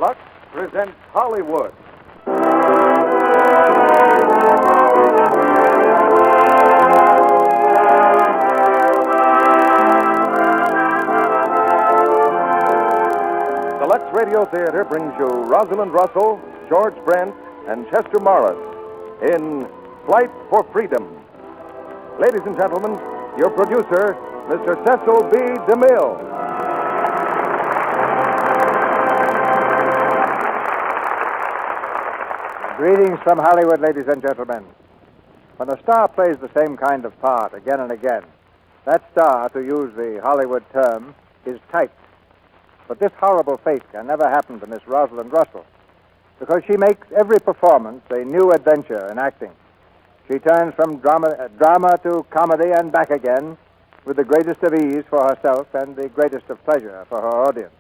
Lux presents Hollywood. The Lux Radio Theatre brings you Rosalind Russell, George Brent, and Chester Morris in Flight for Freedom. Ladies and gentlemen, your producer, Mr. Cecil B. DeMille. Greetings from Hollywood, ladies and gentlemen. When a star plays the same kind of part again and again, that star, to use the Hollywood term, is typed. But this horrible fate can never happen to Miss Rosalind Russell, because she makes every performance a new adventure in acting. She turns from drama to comedy and back again with the greatest of ease for herself and the greatest of pleasure for her audience.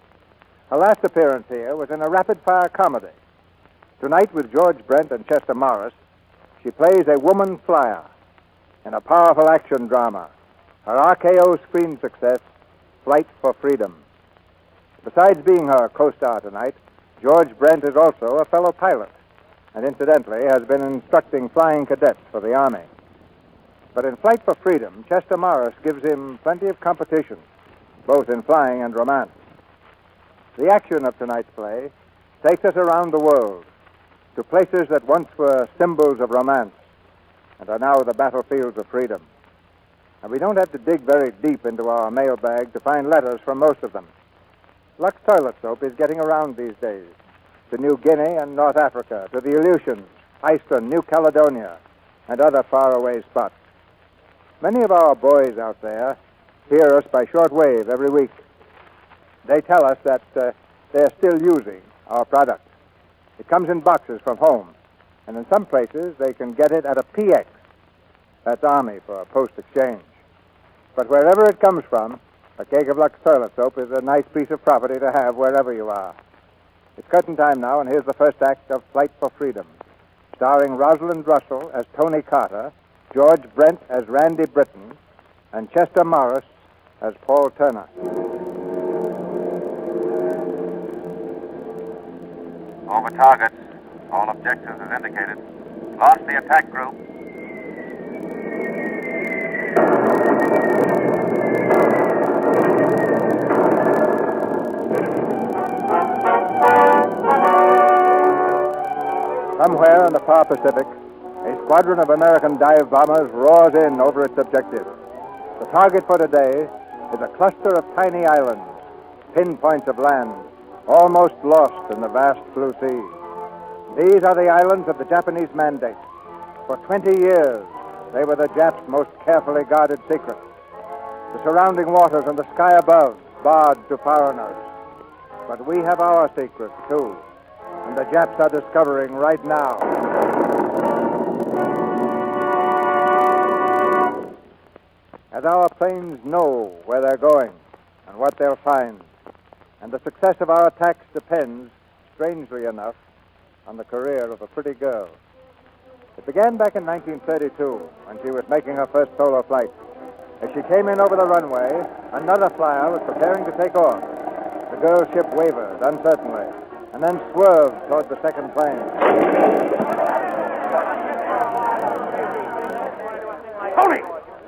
Her last appearance here was in a rapid-fire comedy. Tonight, with George Brent and Chester Morris, she plays a woman flyer in a powerful action drama, her RKO screen success, Flight for Freedom. Besides being her co-star tonight, George Brent is also a fellow pilot, and incidentally has been instructing flying cadets for the Army. But in Flight for Freedom, Chester Morris gives him plenty of competition, both in flying and romance. The action of tonight's play takes us around the world, to places that once were symbols of romance and are now the battlefields of freedom. And we don't have to dig very deep into our mailbag to find letters from most of them. Lux toilet soap is getting around these days to New Guinea and North Africa, to the Aleutians, Iceland, New Caledonia, and other faraway spots. Many of our boys out there hear us by shortwave every week. They tell us that they're still using our product. It comes in boxes from home, and in some places they can get it at a PX. That's Army for post-exchange. But wherever it comes from, a keg of Lux toilet soap is a nice piece of property to have wherever you are. It's curtain time now, and here's the first act of Flight for Freedom, starring Rosalind Russell as Tonie Carter, George Brent as Randy Britton, and Chester Morris as Paul Turner. Over targets. All objectives as indicated. Launch the attack group. Somewhere in the far Pacific, a squadron of American dive bombers roars in over its objective. The target for today is a cluster of tiny islands, pinpoints of land, almost lost in the vast blue sea. These are the islands of the Japanese Mandate. For 20 years, they were the Japs' most carefully guarded secret. The surrounding waters and the sky above barred to foreigners. But we have our secrets, too, and the Japs are discovering right now. As our planes know where they're going and what they'll find, and the success of our attacks depends, strangely enough, on the career of a pretty girl. It began back in 1932, when she was making her first solo flight. As she came in over the runway, another flyer was preparing to take off. The girl's ship wavered uncertainly, and then swerved toward the second plane.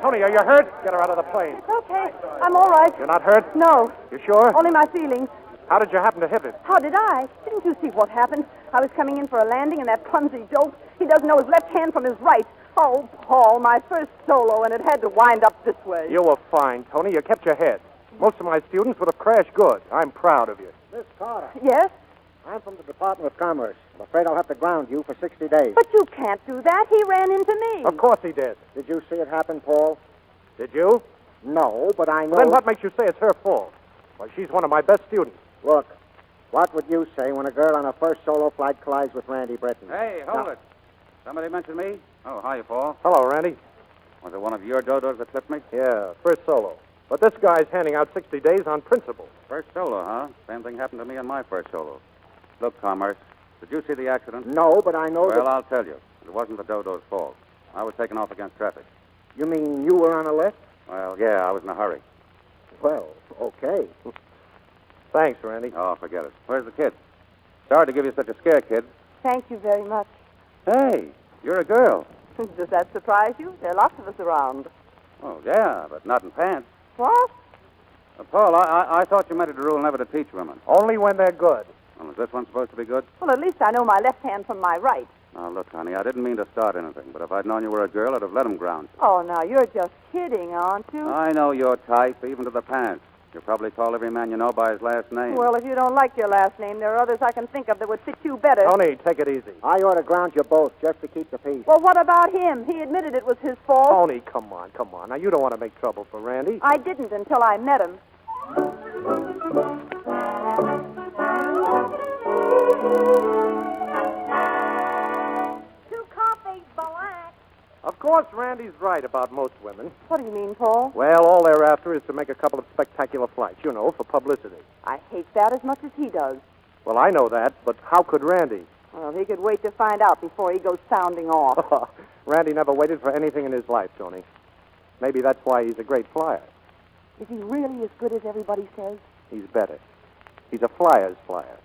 Tony, are you hurt? Get her out of the plane. It's okay. I'm all right. You're not hurt? No. You sure? Only my feelings. How did you happen to hit it? How did I? Didn't you see what happened? I was coming in for a landing, and that clumsy dope, he doesn't know his left hand from his right. Oh, Paul, my first solo, and it had to wind up this way. You were fine, Tony. You kept your head. Most of my students would have crashed good. I'm proud of you. Miss Carter. Yes? I'm from the Department of Commerce. I'm afraid I'll have to ground you for 60 days. But you can't do that. He ran into me. Of course he did. Did you see it happen, Paul? Did you? No, but I know... Then what makes you say it's her fault? Why, she's one of my best students. Look, what would you say when a girl on her first solo flight collides with Randy Britton? Hey, hold it. Somebody mentioned me? Oh, hi, Paul. Hello, Randy. Was it one of your dodos that clipped me? Yeah, first solo. But this guy's handing out 60 days on principle. First solo, huh? Same thing happened to me on my first solo. Look, Commerce, did you see the accident? No, but I know Well, I'll tell you. It wasn't the dodo's fault. I was taking off against traffic. You mean you were on a lift? Well, yeah, I was in a hurry. Well, okay. Thanks, Randy. Oh, forget it. Where's the kid? Sorry to give you such a scare, kid. Thank you very much. Hey, you're a girl. Does that surprise you? There are lots of us around. Oh, yeah, but not in pants. What? Paul, I thought you made it a rule never to teach women. Only when they're good. Well, is this one supposed to be good? Well, at least I know my left hand from my right. Now, look, honey, I didn't mean to start anything, but if I'd known you were a girl, I'd have let him ground you. Oh, now, you're just kidding, aren't you? I know your type, even to the pants. You probably call every man you know by his last name. Well, if you don't like your last name, there are others I can think of that would fit you better. Tony, take it easy. I ought to ground you both just to keep the peace. Well, what about him? He admitted it was his fault. Tony, come on. Now, you don't want to make trouble for Randy. I didn't until I met him. Two coffees, black. Of course, Randy's right about most women. What do you mean, Paul? Well, all they're after is to make a couple of spectacular flights, for publicity. I hate that as much as he does. Well, I know that, but how could Randy? Well, he could wait to find out before he goes sounding off. Randy never waited for anything in his life, Tony. Maybe that's why he's a great flyer. Is he really as good as everybody says? He's better. He's a flyer's flyer.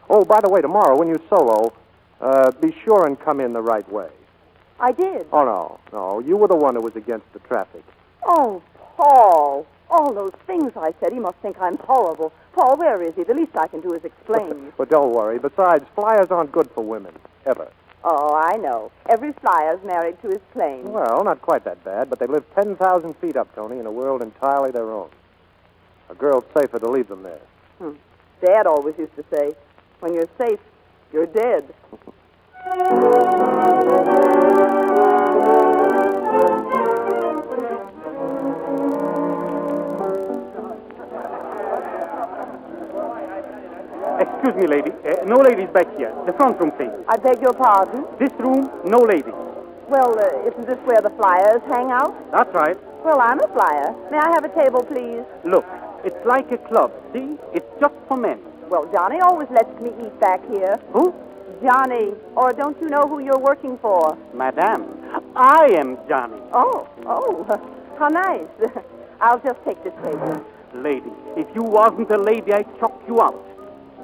Oh, by the way, tomorrow when you solo, be sure and come in the right way. I did. Oh, no. You were the one who was against the traffic. Oh, Paul. All those things I said, he must think I'm horrible. Paul, where is he? The least I can do is explain. But don't worry. Besides, flyers aren't good for women. Ever. Oh, I know. Every flyer's married to his plane. Well, not quite that bad, but they live 10,000 feet up, Tony, in a world entirely their own. A girl's safer to leave them there. Dad always used to say, when you're safe, you're dead. Excuse me, lady. No ladies back here. The front room, please. I beg your pardon? This room, no ladies. Well, isn't this where the flyers hang out? That's right. Well, I'm a flyer. May I have a table, please? Look, it's like a club. See? It's just for men. Well, Johnny always lets me eat back here. Who? Johnny. Or don't you know who you're working for? Madame, I am Johnny. Oh, how nice. I'll just take this table. Lady, if you wasn't a lady, I'd chuck you out.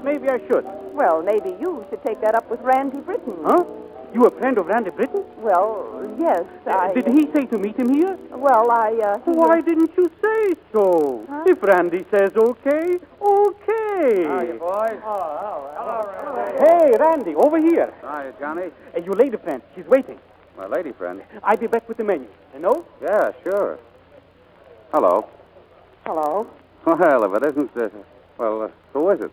Maybe I should. Well, maybe you should take that up with Randy Britton. Huh? You a friend of Randy Britton? Well, yes, I... Did he say to meet him here? Well, Why didn't you say so? Huh? If Randy says okay, okay. Hiya, boys. Hello, Randy. Hey, Randy, over here. Hiya, Johnny. Your lady friend, she's waiting. My lady friend. I'll be back with the menu. You know? Yeah, sure. Hello. Hello? Well, if it isn't, who is it?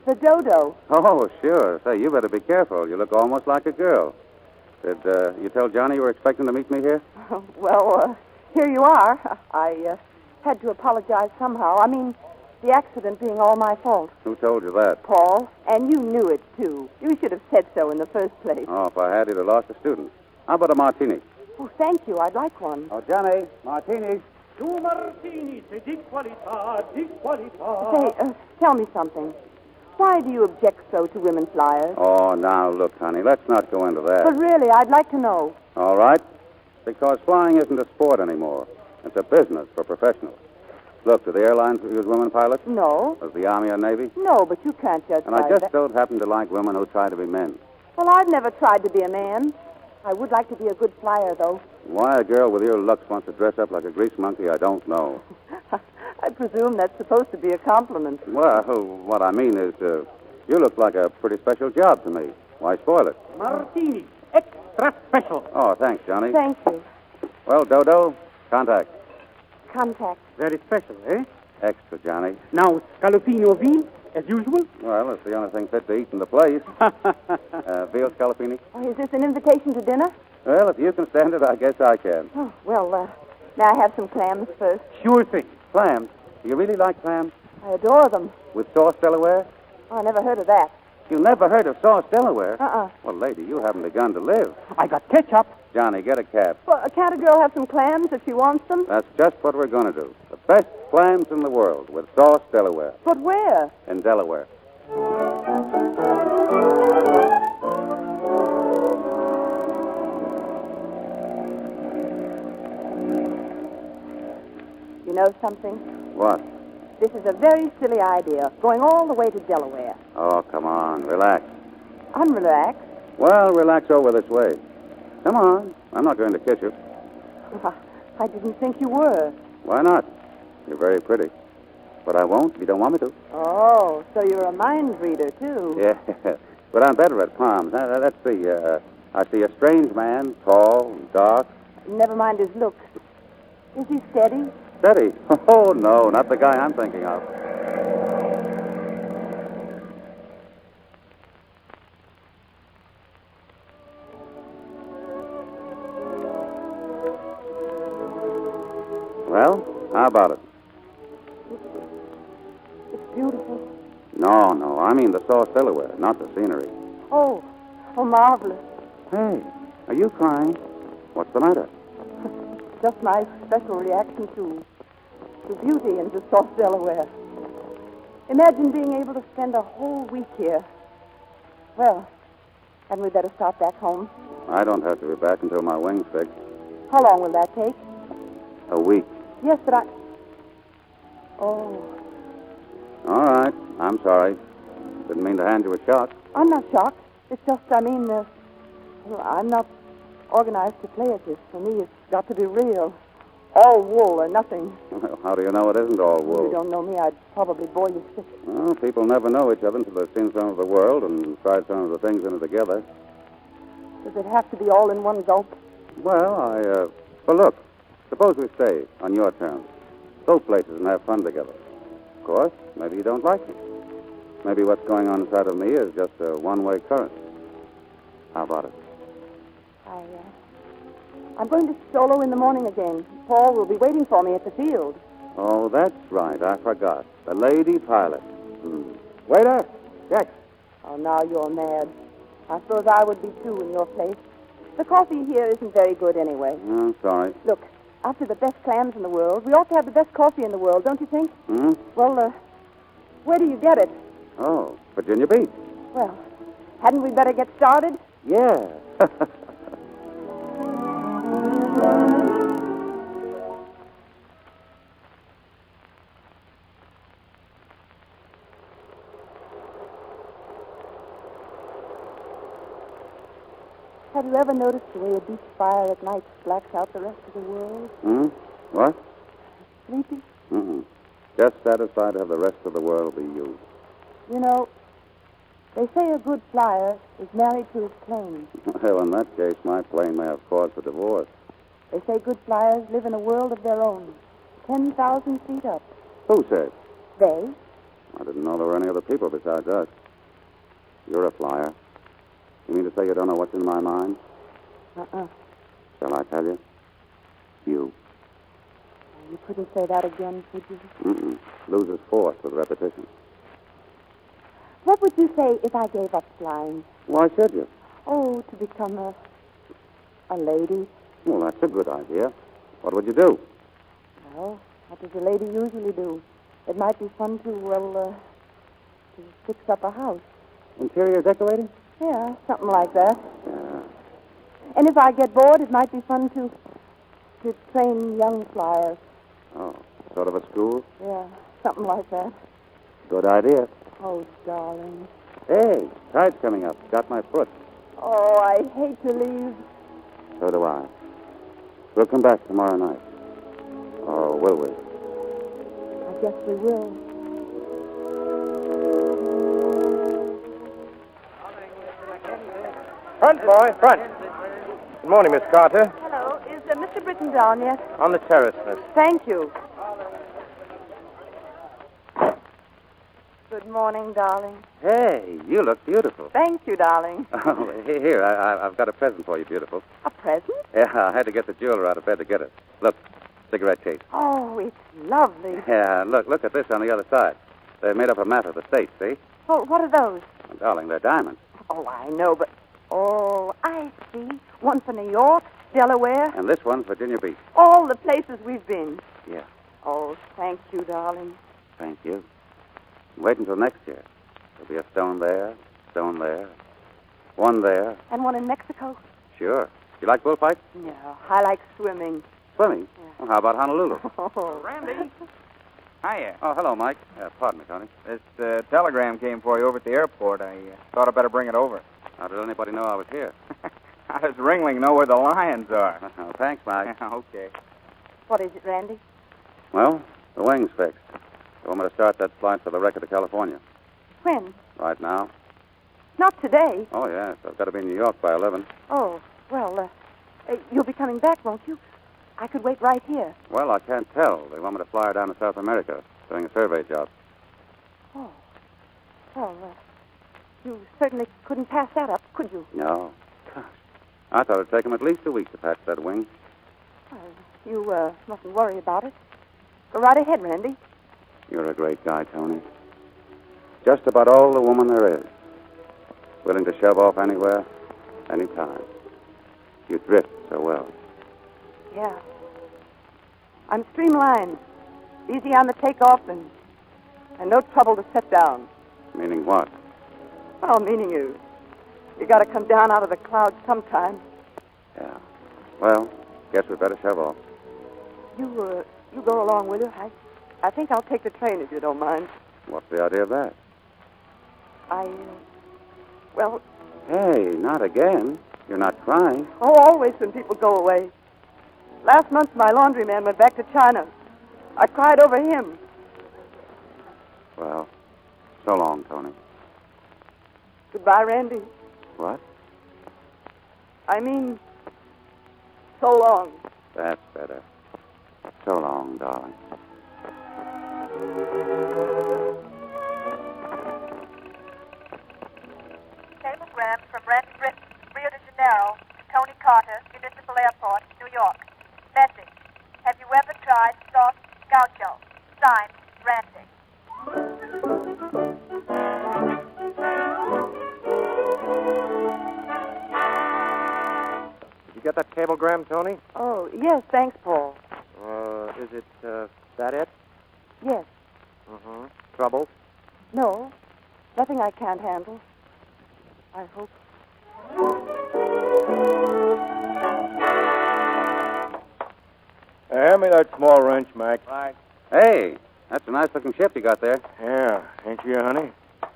The dodo. Oh, sure. Say, you better be careful. You look almost like a girl. Did you tell Johnny you were expecting to meet me here? Well, here you are. I had to apologize somehow. I mean, the accident being all my fault. Who told you that? Paul, and you knew it, too. You should have said so in the first place. Oh, if I had, he'd have lost a student. How about a martini? Oh, thank you. I'd like one. Oh, Johnny, martinis. Two martinis, di qualità. Say, tell me something. Why do you object so to women flyers? Oh, now, look, honey, let's not go into that. But really, I'd like to know. All right? Because flying isn't a sport anymore. It's a business for professionals. Look, do the airlines use women pilots? No. Does the Army or Navy? No, but you can't judge And by I just that. don't happen to like women who try to be men. Well, I've never tried to be a man. I would like to be a good flyer, though. Why a girl with your looks wants to dress up like a grease monkey, I don't know. I presume that's supposed to be a compliment. Well, what I mean is, you look like a pretty special job to me. Why spoil it? Martini, extra special. Oh, thanks, Johnny. Thank you. Well, Dodo, contact. Contact. Very special, eh? Extra, Johnny. Now, scallopino veal, as usual. Well, it's the only thing fit to eat in the place. Veal scallopini? Oh, is this an invitation to dinner? Well, if you can stand it, I guess I can. Oh, well, may I have some clams first? Sure thing. Clams? Do you really like clams? I adore them. With sauce Delaware? Oh, I never heard of that. You never heard of sauce Delaware? Uh-uh. Well, lady, you haven't begun to live. I got ketchup. Johnny, get a cab. Well, can't a girl have some clams if she wants them? That's just what we're going to do. The best clams in the world with sauce Delaware. But where? In Delaware. You know something? What? This is a very silly idea, going all the way to Delaware. Oh, come on. Relax. I'm relaxed. Well, relax over this way. Come on. I'm not going to kiss you. I didn't think you were. Why not? You're very pretty. But I won't if you don't want me to. Oh, so you're a mind reader, too. Yeah. But I'm better at palms. Let's see. I see a strange man, tall and dark. Never mind his looks. Is he steady? Steady? Oh, no, not the guy I'm thinking of. Well, how about it? It's beautiful. No, I mean the saw silhouette, not the scenery. Oh, marvelous. Hey, are you crying? What's the matter? Just my special reaction to beauty and to soft Delaware. Imagine being able to spend a whole week here. Well, hadn't we better start back home? I don't have to be back until my wings fix. How long will that take? A week. Yes, but Oh. All right. I'm sorry. Didn't mean to hand you a shock. I'm not shocked. It's just, I'm not organized to play at this. For me, it's got to be real. All wool or nothing. Well, how do you know it isn't all If wool? you don't know me, I'd probably bore you sick. Well, people never know each other until they've seen some of the world and tried some of the things in it together. Does it have to be all in one gulp? Well, well, look. Suppose we stay on your terms. Go places and have fun together. Of course, maybe you don't like me. Maybe what's going on inside of me is just a one-way current. How about it? I'm going to solo in the morning again. Paul will be waiting for me at the field. Oh, that's right. I forgot. The lady pilot. Waiter, check. Oh, now you're mad. I suppose I would be, too, in your place. The coffee here isn't very good anyway. I'm sorry. Look, after the best clams in the world, we ought to have the best coffee in the world, don't you think? Well, where do you get it? Oh, Virginia Beach. Well, hadn't we better get started? Yeah. Have you ever noticed the way a beach fire at night blacks out the rest of the world? What? Sleepy? Just satisfied to have the rest of the world be you. You know, they say a good flyer is married to his plane. Well, in that case, my plane may have cause for divorce. They say good flyers live in a world of their own, 10,000 feet up. Who said? They? I didn't know there were any other people besides us. You're a flyer. You mean to say you don't know what's in my mind? Shall I tell you? You. You couldn't say that again, could you? Loses force with repetition. What would you say if I gave up flying? Why should you? Oh, to become a lady. Well, that's a good idea. What would you do? Well, what does a lady usually do? It might be fun to fix up a house. Interior decorating? Yeah, something like that. Yeah. And if I get bored, it might be fun to train young flyers. Oh, sort of a school? Yeah, something like that. Good idea. Oh, darling. Hey, tide's coming up. Got my foot. Oh, I hate to leave. So do I. We'll come back tomorrow night. Or will we? I guess we will. Front, boy, front. Good morning, Miss Carter. Hello. Is Mr. Britton down yet? On the terrace, miss. Thank you. Good morning, darling. Hey, you look beautiful. Thank you, darling. Oh, here, I've got a present for you, beautiful. A present? Yeah, I had to get the jeweler out of bed to get it. Look, cigarette case. Oh, it's lovely. Yeah, look at this on the other side. They've made up a map of the states, see? Oh, what are those? Oh, darling, they're diamonds. Oh, I know, but... Oh, I see. One for New York, Delaware. And this one's Virginia Beach. All the places we've been. Yeah. Oh, thank you, darling. Thank you. Wait until next year. There'll be a stone there, one there. And one in Mexico? Sure. You like bullfights? No, I like swimming. Swimming? Yeah. Well, how about Honolulu? Oh, Randy. Hiya. Oh, hello, Mike. Pardon me, Tony. This telegram came for you over at the airport. I thought I'd better bring it over. How did anybody know I was here? How does Ringling know where the lions are? Oh, thanks, Mike. Okay. What is it, Randy? Well, the wing's fixed. They want me to start that flight for the wrecker to California. When? Right now. Not today. Oh, yes. I've got to be in New York by 11. Oh, well, you'll be coming back, won't you? I could wait right here. Well, I can't tell. They want me to fly her down to South America, doing a survey job. Oh. Well, you certainly couldn't pass that up, could you? No. Gosh. I thought it'd take them at least a week to patch that wing. Well, you mustn't worry about it. Go right ahead, Randy. You're a great guy, Tony. Just about all the woman there is. Willing to shove off anywhere, anytime. You drift so well. Yeah. I'm streamlined. Easy on the takeoff and no trouble to set down. Meaning what? Well, meaning you got to come down out of the clouds sometime. Yeah. Well, guess we better shove off. You go along, will you? I think I'll take the train if you don't mind. What's the idea of that? Well... Hey, not again. You're not crying. Oh, always when people go away. Last month, my laundryman went back to China. I cried over him. Well, so long, Tony. Goodbye, Randy. What? I mean, so long. That's better. So long, darling. Cablegram from Randy Britton, Rio de Janeiro, to Tonie Carter, Municipal Airport, New York. Message. Have you ever tried soft gaucho? Signed, Randy. Did you get that cablegram, Tony? Oh, yes, thanks, Paul. Is it, that it? Yes. Mm-hmm. Trouble? No. Nothing I can't handle. I hope. Hand me that small wrench, Mac. Right. Hey, that's a nice-looking ship you got there. Yeah, ain't you, honey?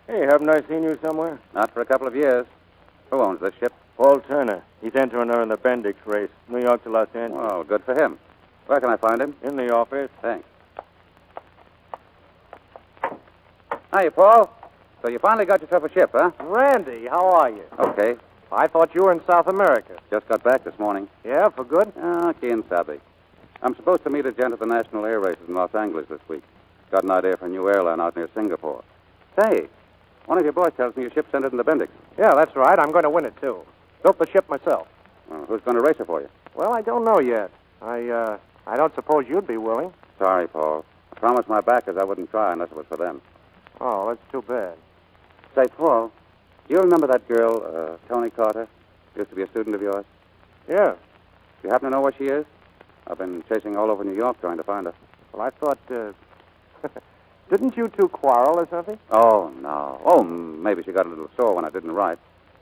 Hey, haven't I seen you somewhere? Not for a couple of years. Who owns this ship? Paul Turner. He's entering her in the Bendix race, New York to Los Angeles. Well, good for him. Where can I find him? In the office. Thanks. Hiya, Paul. So you finally got yourself a ship, huh? Randy, how are you? Okay. I thought you were in South America. Just got back this morning. Yeah, for good? Quien sabe. I'm supposed to meet a gent at the National Air Races in Los Angeles this week. Got an idea for a new airline out near Singapore. Say, one of your boys tells me your ship's entered in the Bendix. Yeah, that's right. I'm going to win it, too. Built the ship myself. Well, who's going to race it for you? Well, I don't know yet. I don't suppose you'd be willing. Sorry, Paul. I promised my backers I wouldn't try unless it was for them. Oh, that's too bad. Say, Paul, do you remember that girl, Tonie Carter? Used to be a student of yours? Yeah. Do you happen to know where she is? I've been chasing all over New York trying to find her. Well, I thought, didn't you two quarrel or something? Oh, no. Oh, maybe she got a little sore when I didn't write.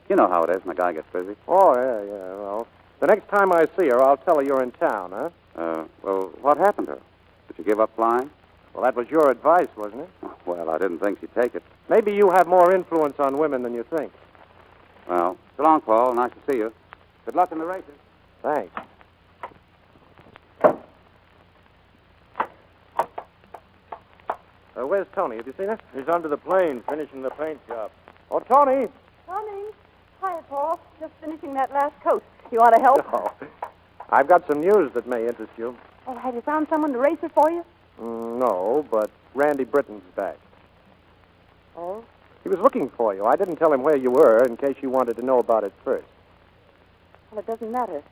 You know how it is when a guy gets busy. Oh, yeah. Well, the next time I see her, I'll tell her you're in town, huh? Well, what happened to her? Did she give up flying? Well, that was your advice, wasn't it? Well, I didn't think she'd take it. Maybe you have more influence on women than you think. Well, so long, Paul. Nice to see you. Good luck in the races. Thanks. Where's Tony? Have you seen her? He's under the plane, finishing the paint job. Oh, Tony! Tony. Hi, Paul. Just finishing that last coat. You want to help? Oh, I've got some news that may interest you. Oh, have you found someone to race it for you? No, but Randy Britton's back. Oh? He was looking for you. I didn't tell him where you were in case you wanted to know about it first. Well, it doesn't matter,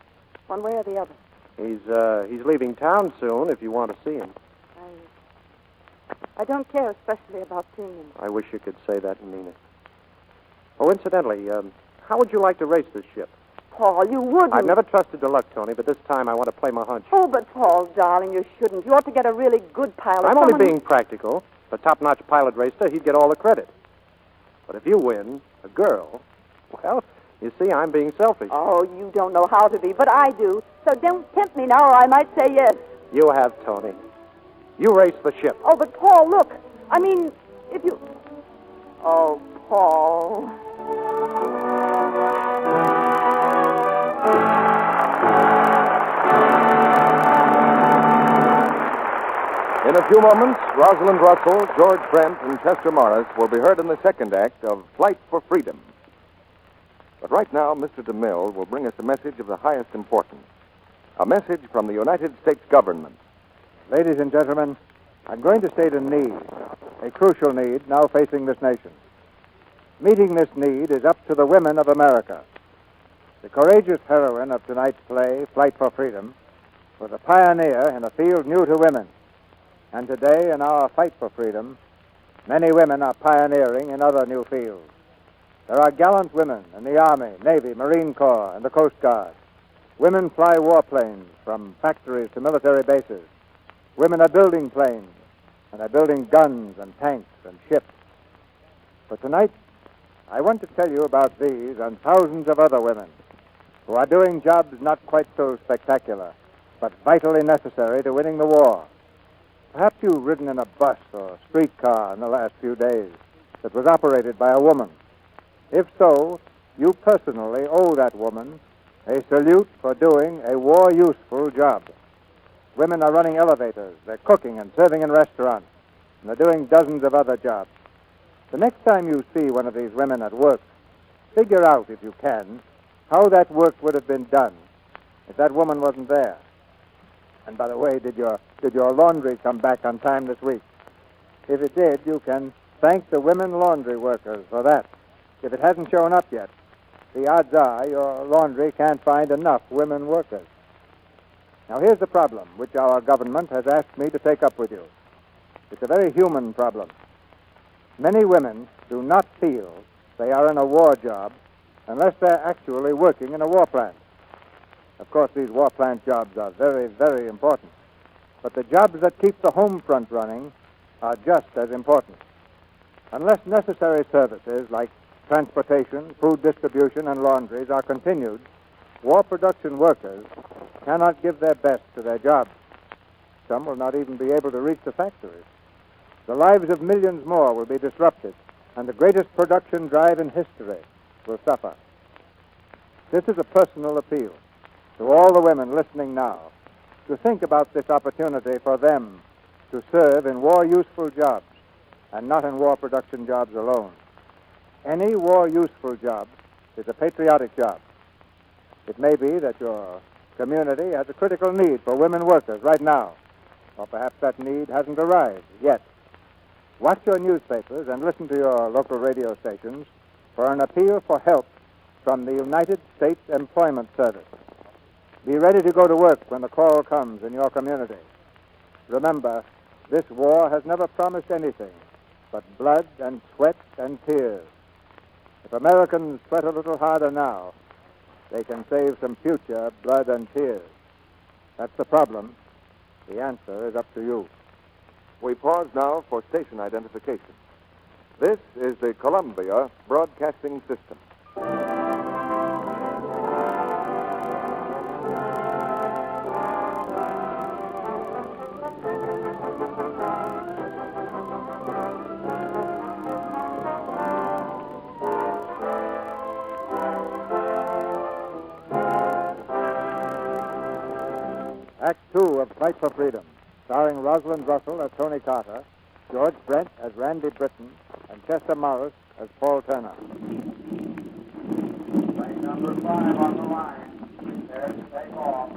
one way or the other. He's leaving town soon if you want to see him. I don't care especially about seeing him. I wish you could say that and mean it. Oh, incidentally, how would you like to race this ship? Paul, you wouldn't. I've never trusted the luck, Tony, but this time I want to play my hunch. Oh, but Paul, darling, you shouldn't. You ought to get a really good pilot. I'm only being practical. The top-notch pilot racer, he'd get all the credit. But if you win, a girl, well, you see, I'm being selfish. Oh, you don't know how to be, but I do. So don't tempt me now, or I might say yes. You have, Tony. You race the ship. Oh, but Paul, look. I mean, if you... Oh, Paul. In a few moments, Rosalind Russell, George Brent, and Chester Morris will be heard in the second act of Flight for Freedom. But right now, Mr. DeMille will bring us a message of the highest importance. A message from the United States government. Ladies and gentlemen, I'm going to state a need, a crucial need now facing this nation. Meeting this need is up to the women of America. The courageous heroine of tonight's play, Flight for Freedom, was a pioneer in a field new to women. And today, in our fight for freedom, many women are pioneering in other new fields. There are gallant women in the Army, Navy, Marine Corps, and the Coast Guard. Women fly warplanes from factories to military bases. Women are building planes, and are building guns and tanks and ships. But tonight, I want to tell you about these and thousands of other women who are doing jobs not quite so spectacular, but vitally necessary to winning the war. Perhaps you've ridden in a bus or streetcar in the last few days that was operated by a woman. If so, you personally owe that woman a salute for doing a war-useful job. Women are running elevators, they're cooking and serving in restaurants, and they're doing dozens of other jobs. The next time you see one of these women at work, figure out, if you can, how that work would have been done if that woman wasn't there. And by the way, did your laundry come back on time this week? If it did, you can thank the women laundry workers for that. If it hasn't shown up yet, the odds are your laundry can't find enough women workers. Now, here's the problem which our government has asked me to take up with you. It's a very human problem. Many women do not feel they are in a war job unless they're actually working in a war plant. Of course, these war plant jobs are very, very important. But the jobs that keep the home front running are just as important. Unless necessary services like transportation, food distribution, and laundries are continued, war production workers cannot give their best to their jobs. Some will not even be able to reach the factories. The lives of millions more will be disrupted, and the greatest production drive in history will suffer. This is a personal appeal to all the women listening now to think about this opportunity for them to serve in war-useful jobs and not in war production jobs alone. Any war-useful job is a patriotic job. It may be that your community has a critical need for women workers right now, or perhaps that need hasn't arrived yet. Watch your newspapers and listen to your local radio stations for an appeal for help from the United States Employment Service. Be ready to go to work when the call comes in your community. Remember, this war has never promised anything but blood and sweat and tears. If Americans sweat a little harder now, they can save some future blood and tears. That's the problem. The answer is up to you. We pause now for station identification. This is the Columbia Broadcasting System. Act 2 of Flight for Freedom, starring Rosalind Russell as Tonie Carter, George Brent as Randy Britton, and Chester Morris as Paul Turner. Plane number 5 on the line. There's takeoff.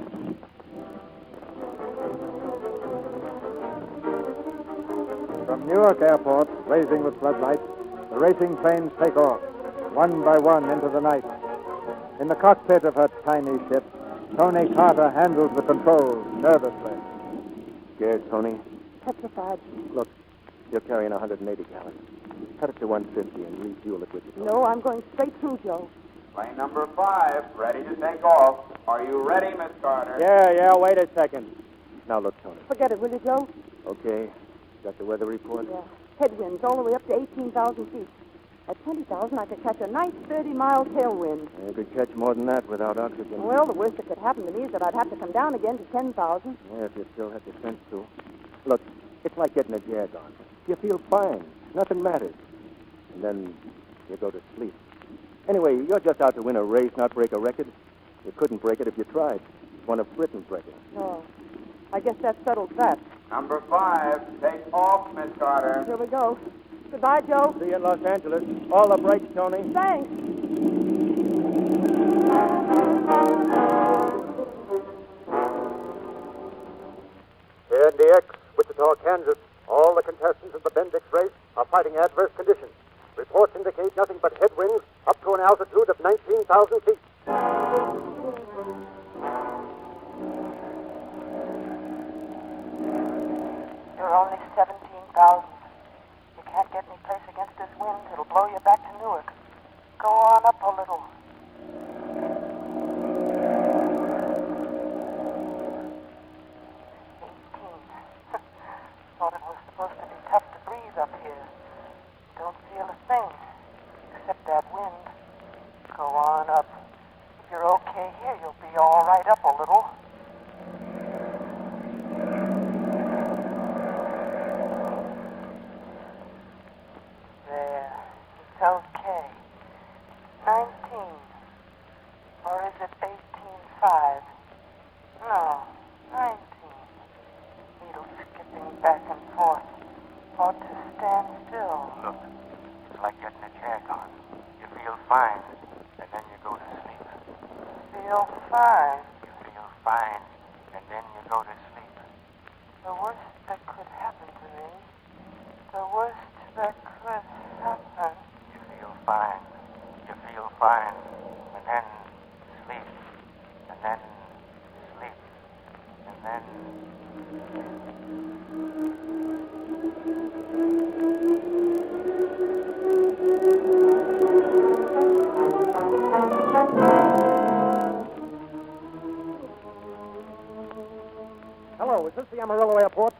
From Newark Airport, blazing with floodlights, the racing planes take off, one by one into the night. In the cockpit of her tiny ship, Tonie Carter handles the controls nervously. Scared, Tony? Petrified. Look, you're carrying 180 gallons. Cut it to 150 and refuel it with your... No, I'm going straight through, Joe. Plane number 5, ready to take off. Are you ready, Miss Carter? Yeah, wait a second. Now look, Tony. Forget it, will you, Joe? Okay. Got the weather report? Yeah. Headwinds all the way up to 18,000 feet. At 20,000, I could catch a nice 30-mile tailwind. You could catch more than that without oxygen. Well, the worst that could happen to me is that I'd have to come down again to 10,000. Yeah, if you still had the sense to. Look, It's like getting a jag on. You feel fine. Nothing matters. And then you go to sleep. Anyway, you're just out to win a race, not break a record. You couldn't break it if you tried. It's one of Britain's records. Oh, I guess that settles that. Number 5, take off, Miss Carter. Here we go. Goodbye, Joe. See you in Los Angeles. All the brakes, Tony. Thanks. Here in DX, Wichita, Kansas, all the contestants of the Bendix race are fighting adverse conditions. Reports indicate nothing but headwinds up to an altitude of 19,000 feet. You're only 17,000. You can't get any place against this wind. It'll blow you back to Newark. Go on up a little. 18. Thought it was supposed to be tough to breathe up here. Don't feel a thing, except that wind. Go on up. If you're okay here, you'll be all right up a little. There. It's okay. 19. Or is it 18.5? No, 19. Needle skipping back and forth. Ought to stand still. Look, it's like getting a jag on. You feel fine, and then you go to sleep. Feel fine. You feel fine, and then you go to sleep. The worst that could happen to me. The worst that could happen. You feel fine. You feel fine, and then sleep. And then sleep. And then... Hello, is this the Amarillo Airport?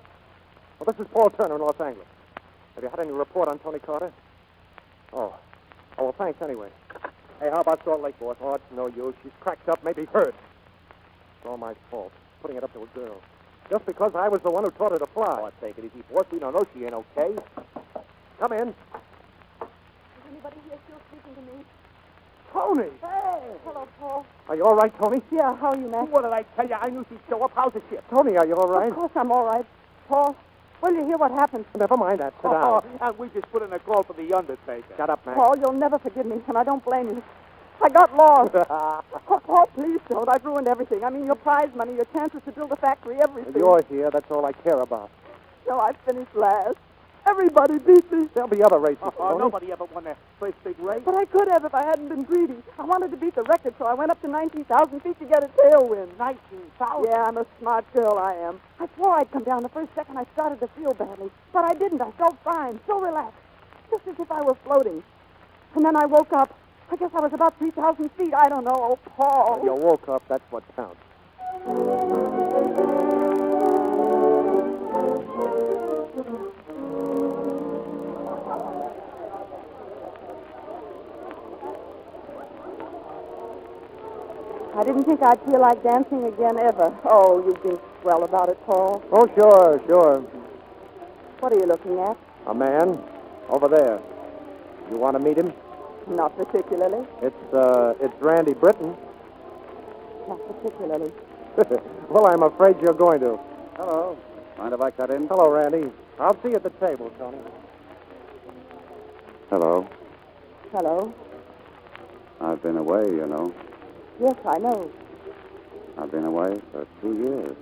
Well, this is Paul Turner in Los Angeles. Have you had any report on Tonie Carter? Oh, well, thanks anyway. Hey, how about Salt Lake, boss? Oh, it's no use. She's cracked up, maybe hurt. It's all my fault. Putting it up to a girl. Just because I was the one who taught her to fly. Oh, take it easy, boss. We don't know she ain't okay. Come in. Is anybody here still speaking to me? Tony! Hey! Hello, Paul. Are you all right, Tony? Yeah, how are you, Max? What did I tell you? I knew she'd show up. How's the ship? Tony, are you all right? Of course I'm all right. Paul, when you hear what happened... Never mind that. Sit down. And we just put in a call for the undertaker. Shut up, Max. Paul, you'll never forgive me, and I don't blame you. I got lost. Oh, Paul, please don't. I've ruined everything. I mean, your prize money, your chances to build a factory, everything. You're here. That's all I care about. No, I finished last. Everybody beat me. There'll be other races. Nobody ever won their first big race. But I could have if I hadn't been greedy. I wanted to beat the record, so I went up to 19,000 feet to get a tailwind. 19,000? Yeah, I'm a smart girl, I am. I swore I'd come down the first second I started to feel badly. But I didn't. I felt fine, so relaxed. Just as if I were floating. And then I woke up. I guess I was about 3,000 feet. I don't know. Oh, Paul. You woke up. That's what counts. I didn't think I'd feel like dancing again ever. Oh, you've been swell about it, Paul. Oh, sure. What are you looking at? A man over there. You want to meet him? Not particularly. It's Randy Britton. Not particularly. Well, I'm afraid you're going to. Hello. Mind if I cut in? Hello, Randy. I'll see you at the table, Tony. Hello. Hello. I've been away, you know. Yes, I know. I've been away for 2 years.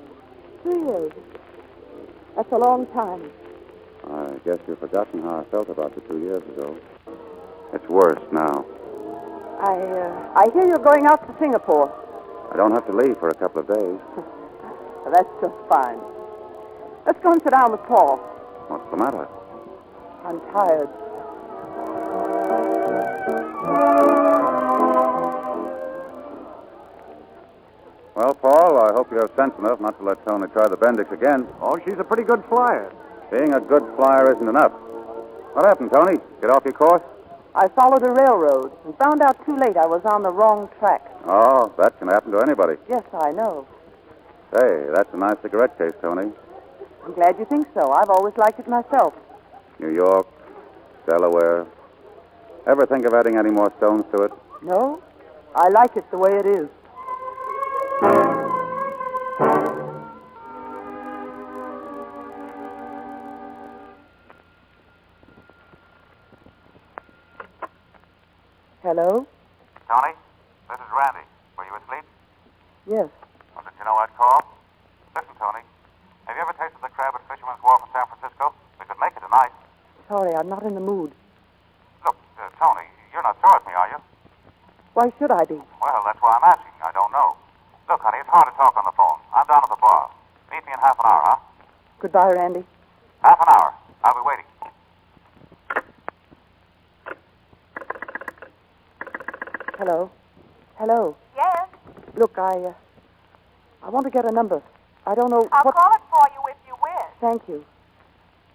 2 years. That's a long time. I guess you've forgotten how I felt about you 2 years ago. It's worse now. I hear you're going out to Singapore. I don't have to leave for a couple of days. That's just fine. Let's go and sit down with Paul. What's the matter? I'm tired. Well, Paul, I hope you have sense enough not to let Tony try the Bendix again. Oh, she's a pretty good flyer. Being a good flyer isn't enough. What happened, Tony? Get off your course? I followed a railroad and found out too late I was on the wrong track. Oh, that can happen to anybody. Yes, I know. Hey, that's a nice cigarette case, Tony. I'm glad you think so. I've always liked it myself. New York, Delaware. Ever think of adding any more stones to it? No, I like it the way it is. Hello? Tony, this is Randy. Were you asleep? Yes. Well, did you know I'd call? Listen, Tony, have you ever tasted the crab at Fisherman's Wharf in San Francisco? We could make it tonight. Sorry, I'm not in the mood. Look, Tony, you're not sore at me, are you? Why should I be? Well, that's why I'm asking. I don't know. Look, honey, it's hard to talk on the phone. I'm down at the bar. Meet me in half an hour, huh? Goodbye, Randy. Half an hour. I'll be waiting. Hello? Hello? Yes? Look, I want to get a number. I don't know I'll what... call it for you if you wish. Thank you.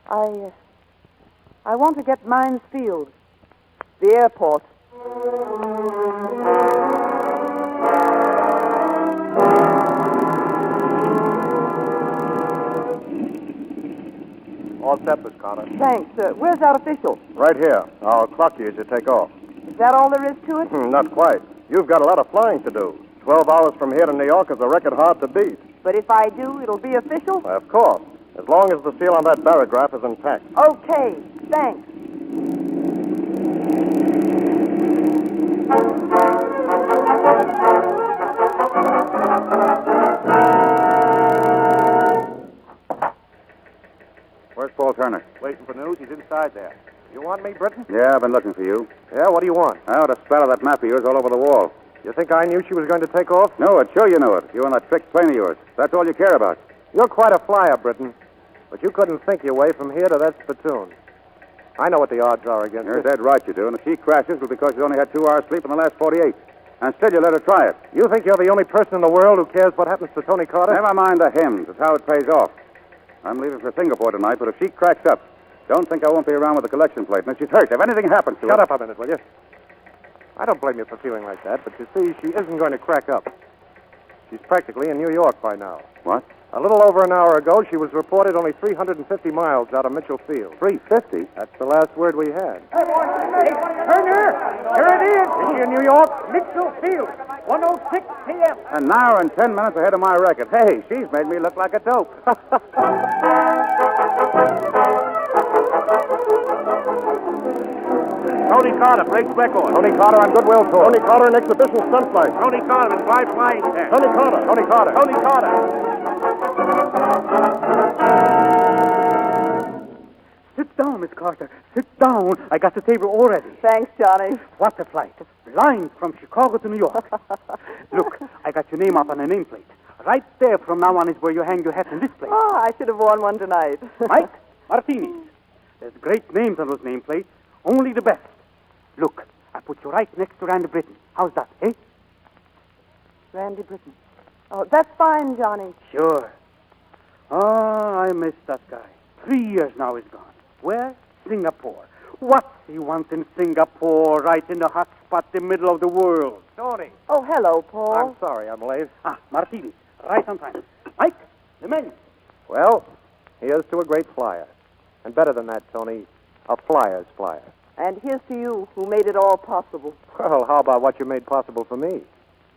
I want to get Mines Field. The airport. All set, Miss Carter. Thanks. Where's that official? Right here. I'll clock you as you take off. Is that all there is to it? Not quite. You've got a lot of flying to do. 12 hours from here to New York is a record hard to beat. But if I do, it'll be official? Of course. As long as the seal on that barograph is intact. Okay. Thanks. Where's Paul Turner? Waiting for news. He's inside there. You want me, Britton? Yeah, I've been looking for you. Yeah, what do you want? I ought to spatter that map of yours all over the wall. You think I knew she was going to take off? No, it sure you know it. You and that trick plane of yours. That's all you care about. You're quite a flyer, Britton. But you couldn't think your way from here to that spittoon. I know what the odds are against You're it. dead right, you do. And if she crashes, it's because she's only had 2 hours sleep in the last 48. And still you let her try it. You think you're the only person in the world who cares what happens to Tonie Carter? Never mind the hymns. It's how it pays off. I'm leaving for Singapore tonight, but if she cracks up, don't think I won't be around with the collection plate. And if she's hurt, if anything happens to her... Shut up a minute, will you? I don't blame you for feeling like that, but you see, she isn't going to crack up. She's practically in New York by now. What? A little over an hour ago, she was reported only 350 miles out of Mitchell Field. 350? That's the last word we had. Hey, Turner! Here it is! Is she in New York? Mitchell Field, 1:06 p.m. An hour and 10 minutes ahead of my record. Hey, she's made me look like a dope. Tonie Carter breaks record. Tonie Carter on Goodwill Tour. Tonie Carter in exhibition stunt flight. Tonie Carter in live flying test. Tonie Carter. Tonie Carter. Tonie Carter. Sit down, Miss Carter. Sit down. I got the table already. Thanks, Johnny. What a flight. Blind from Chicago to New York. Look, I got your name up on a nameplate. Right there from now on is where you hang your hat in this place. Oh, I should have worn one tonight. Mike Martinis. There's great names on those nameplates. Only the best. Look, I put you right next to Randy Britton. How's that, eh? Randy Britton. Oh, that's fine, Johnny. Sure. Oh, I miss that guy. 3 years now he's gone. Where? Singapore. What's he wants in Singapore, right in the hot spot, the middle of the world? Tony. Oh, hello, Paul. I'm sorry I'm late. Martini. Right on time. Mike, the menu. Well, here's to a great flyer. And better than that, Tony, a flyer's flyer. And here's to you, who made it all possible. Well, how about what you made possible for me?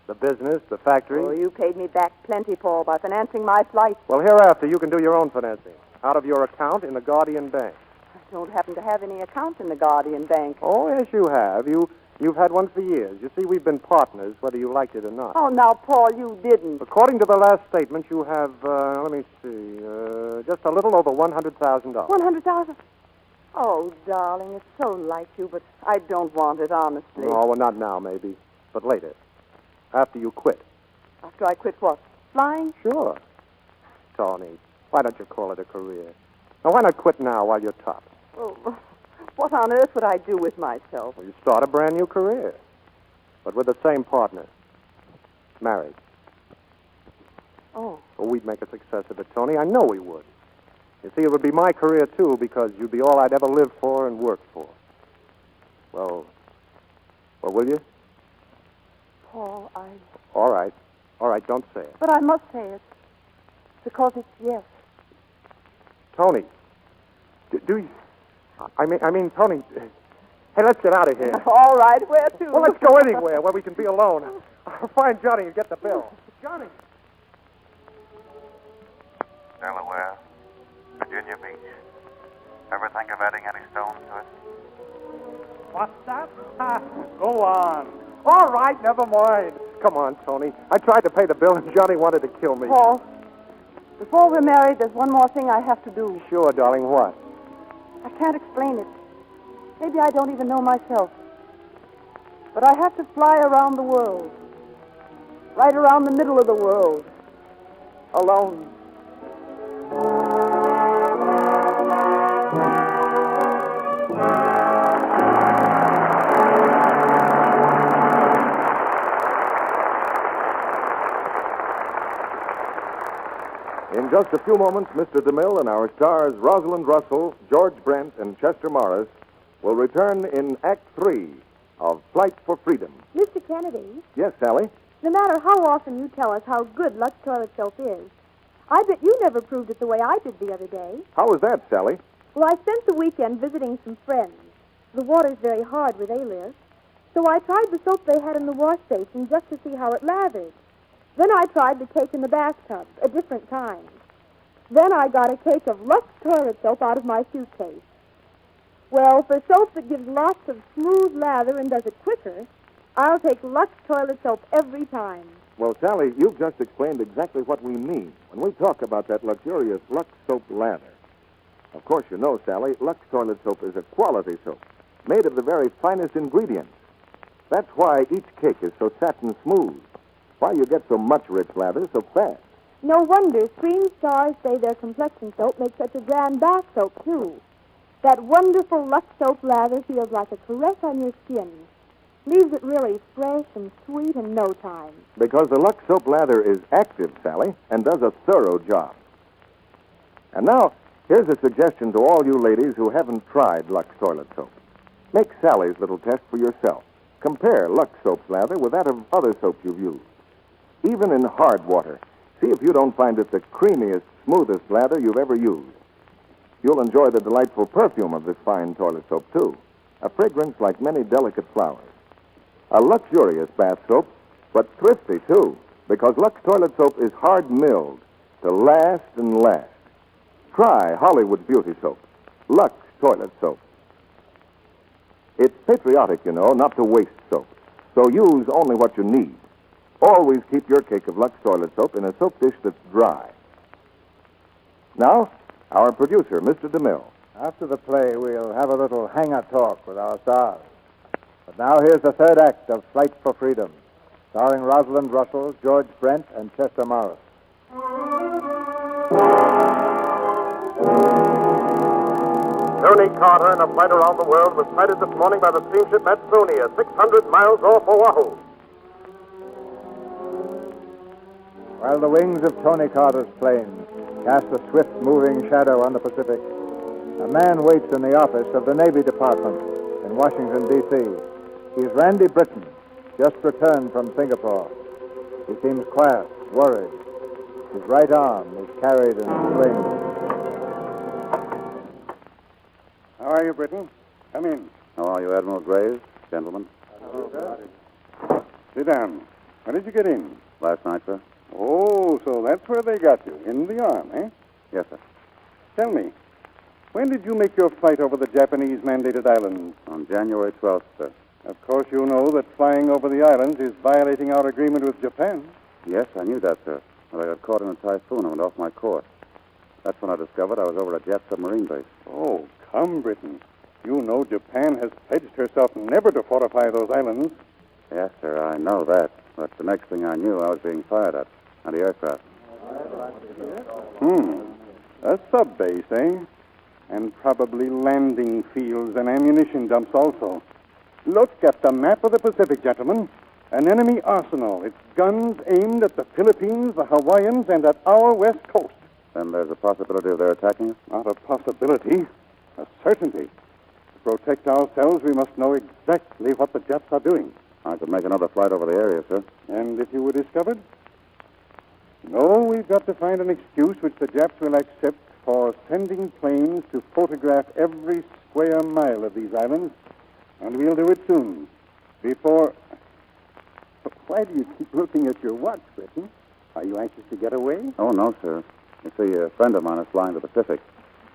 The business, the factory. Oh, you paid me back plenty, Paul, by financing my flight. Well, hereafter, you can do your own financing. Out of your account in the Guardian Bank. I don't happen to have any account in the Guardian Bank. Oh, yes, you have. You've had one for years. You see, we've been partners, whether you liked it or not. Oh, now, Paul, you didn't. According to the last statement, you have, let me see, just a little over $100,000. $100,000? Oh, darling, it's so like you, but I don't want it, honestly. Oh, well, not now, maybe, but later. After you quit. After I quit what? Flying? Sure. Tony, why don't you call it a career? Now, why not quit now while you're top? Oh, what on earth would I do with myself? Well, you start a brand new career, but with the same partner. Married. Oh. Well, we'd make a success of it, Tony. I know we would. You see, it would be my career, too, because you'd be all I'd ever lived for and worked for. Well, will you? Paul, All right, don't say it. But I must say it. Because it's yes. Tony. Do you... I mean, Tony... Hey, let's get out of here. All right, where to? Well, let's go anywhere where we can be alone. I'll find Johnny and get the bill. Johnny! Delaware, Virginia Beach. Ever think of adding any stones to it? What's that? Go on. All right, never mind. Come on, Tony. I tried to pay the bill, and Johnny wanted to kill me. Paul, before we're married, there's one more thing I have to do. Sure, darling, what? I can't explain it. Maybe I don't even know myself. But I have to fly around the world. Right around the middle of the world. Alone. In just a few moments, Mr. DeMille and our stars Rosalind Russell, George Brent, and Chester Morris will return in Act 3 of Flight for Freedom. Mr. Kennedy, Yes, Sally? no matter how often you tell us how good Lux toilet soap is, I bet you never proved it the way I did the other day. How was that, Sally? Well, I spent the weekend visiting some friends. The water's very hard where they live. So I tried the soap they had in the wash basin just to see how it lathered. Then I tried the cake in the bathtub, a different kind. Then I got a cake of Lux toilet soap out of my suitcase. Well, for soap that gives lots of smooth lather and does it quicker, I'll take Lux toilet soap every time. Well, Sally, you've just explained exactly what we mean when we talk about that luxurious Lux soap lather. Of course, you know, Sally, Lux toilet soap is a quality soap, made of the very finest ingredients. That's why each cake is so satin smooth, why you get so much rich lather so fast. No wonder screen stars say their complexion soap makes such a grand bath soap, too. That wonderful Lux soap lather feels like a caress on your skin. Leaves it really fresh and sweet in no time. Because the Lux soap lather is active, Sally, and does a thorough job. And now, here's a suggestion to all you ladies who haven't tried Lux toilet soap. Make Sally's little test for yourself. Compare Lux soap's lather with that of other soaps you've used. Even in hard water, see if you don't find it the creamiest, smoothest lather you've ever used. You'll enjoy the delightful perfume of this fine toilet soap, too. A fragrance like many delicate flowers. A luxurious bath soap, but thrifty, too, because Lux toilet soap is hard-milled to last and last. Try Hollywood Beauty Soap, Lux toilet soap. It's patriotic, you know, not to waste soap, so use only what you need. Always keep your cake of Lux toilet soap in a soap dish that's dry. Now, our producer, Mr. DeMille. After the play, we'll have a little hang-out talk with our stars. But now here's the third act of Flight for Freedom, starring Rosalind Russell, George Brent, and Chester Morris. Tonie Carter in a flight around the world was sighted this morning by the steamship Matsunia, 600 miles off Oahu. While the wings of Tonie Carter's plane cast a swift-moving shadow on the Pacific, a man waits in the office of the Navy Department in Washington, D.C. He is Randy Britton, just returned from Singapore. He seems quiet, worried. His right arm is carried in a sling. How are you, Britton? Come in. How are you, Admiral Graves, gentlemen? Sit down. When did you get in? Last night, sir? Oh, so that's where they got you, in the arm, eh? Yes, sir. Tell me, when did you make your flight over the Japanese-mandated islands? On January 12th, sir. Of course, you know that flying over the islands is violating our agreement with Japan. Yes, I knew that, sir. But I got caught in a typhoon and went off my course. That's when I discovered I was over a jet submarine base. Oh, come, Britain. You know Japan has pledged herself never to fortify those islands. Yes, sir, I know that. But the next thing I knew, I was being fired at. Anti-aircraft. A sub-base, eh? And probably landing fields and ammunition dumps also. Look at the map of the Pacific, gentlemen. An enemy arsenal. Its guns aimed at the Philippines, the Hawaiians, and at our west coast. Then there's a possibility of their attacking us? Not a possibility, a certainty. To protect ourselves, we must know exactly what the Japs are doing. I could make another flight over the area, sir. And if you were discovered? No, we've got to find an excuse which the Japs will accept for sending planes to photograph every square mile of these islands, and we'll do it soon. Before... Why do you keep looking at your watch, Britton? Are you anxious to get away? Oh, no, sir. You see, a friend of mine is flying to the Pacific,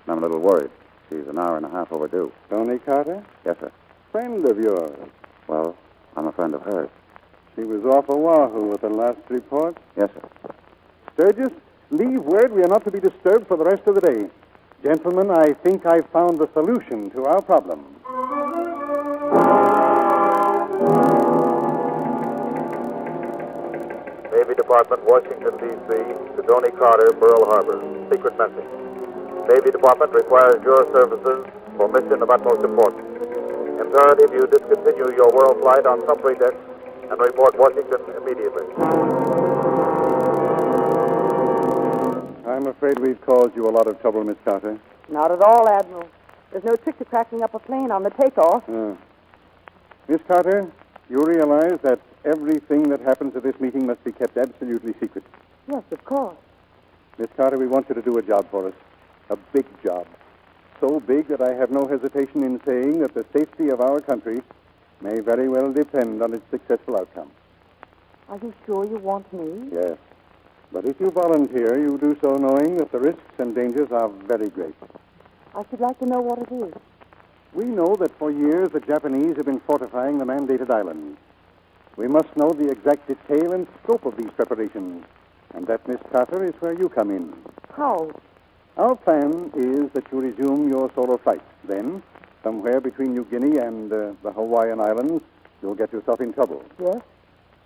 and I'm a little worried. She's an hour and a half overdue. Tonie Carter? Yes, sir. Friend of yours. Well, I'm a friend of hers. She was off Oahu with the last report. Yes, sir. Sturgis, leave word we are not to be disturbed for the rest of the day. Gentlemen, I think I've found the solution to our problem. Navy Department, Washington, D.C., to Tonie Carter, Pearl Harbor. Secret message. Navy Department requires your services for mission of utmost importance. Imperative you discontinue your world flight on some pretext and report Washington immediately. I'm afraid we've caused you a lot of trouble, Miss Carter. Not at all, Admiral. There's no trick to cracking up a plane on the takeoff. Miss Carter, you realize that everything that happens at this meeting must be kept absolutely secret. Yes, of course. Miss Carter, we want you to do a job for us. A big job. So big that I have no hesitation in saying that the safety of our country may very well depend on its successful outcome. Are you sure you want me? Yes. But if you volunteer, you do so knowing that the risks and dangers are very great. I should like to know what it is. We know that for years the Japanese have been fortifying the mandated islands. We must know the exact detail and scope of these preparations. And that, Miss Carter, is where you come in. How? Our plan is that you resume your solo flight. Then, somewhere between New Guinea and the Hawaiian Islands, you'll get yourself in trouble. Yes?